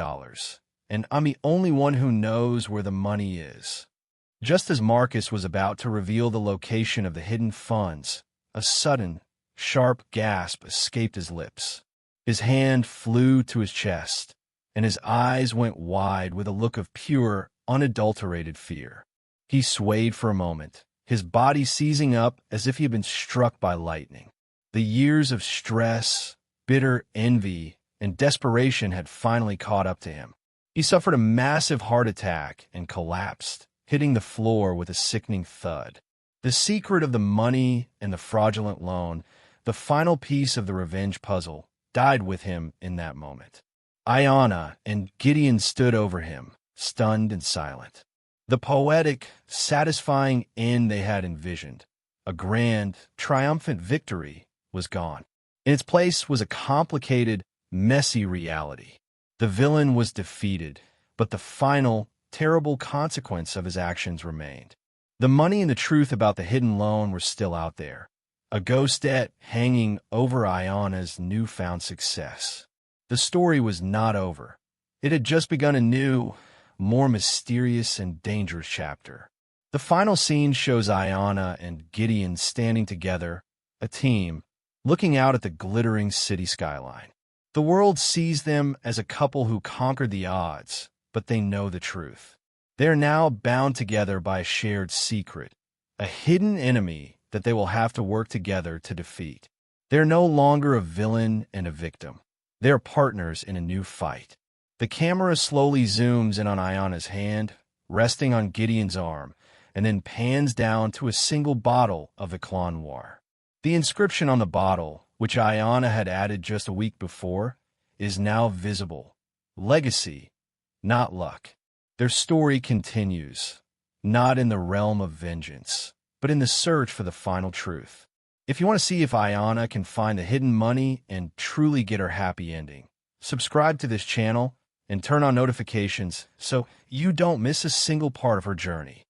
and I'm the only one who knows where the money is." Just as Marcus was about to reveal the location of the hidden funds, a sudden, sharp gasp escaped his lips. His hand flew to his chest, and his eyes went wide with a look of pure, unadulterated fear. He swayed for a moment, his body seizing up as if he had been struck by lightning. The years of stress, bitter envy, and desperation had finally caught up to him. He suffered a massive heart attack and collapsed, hitting the floor with a sickening thud. The secret of the money and the fraudulent loan, the final piece of the revenge puzzle, died with him in that moment. Ayanna and Gideon stood over him, stunned and silent. The poetic, satisfying end they had envisioned, a grand, triumphant victory, was gone. In its place was a complicated, messy reality. The villain was defeated, but the final, terrible consequence of his actions remained. The money and the truth about the hidden loan were still out there, a ghost debt hanging over Ayanna's newfound success. The story was not over. It had just begun a new, more mysterious and dangerous chapter. The final scene shows Ayanna and Gideon standing together, a team, looking out at the glittering city skyline. The world sees them as a couple who conquered the odds, but they know the truth. They are now bound together by a shared secret, a hidden enemy that they will have to work together to defeat. They are no longer a villain and a victim. They are partners in a new fight. The camera slowly zooms in on Ayanna's hand, resting on Gideon's arm, and then pans down to a single bottle of the Clan Noir. The inscription on the bottle, which Ayanna had added just a week before, is now visible. Legacy, not luck. Their story continues, not in the realm of vengeance, but in the search for the final truth. If you want to see if Ayanna can find the hidden money and truly get her happy ending, subscribe to this channel and turn on notifications so you don't miss a single part of her journey.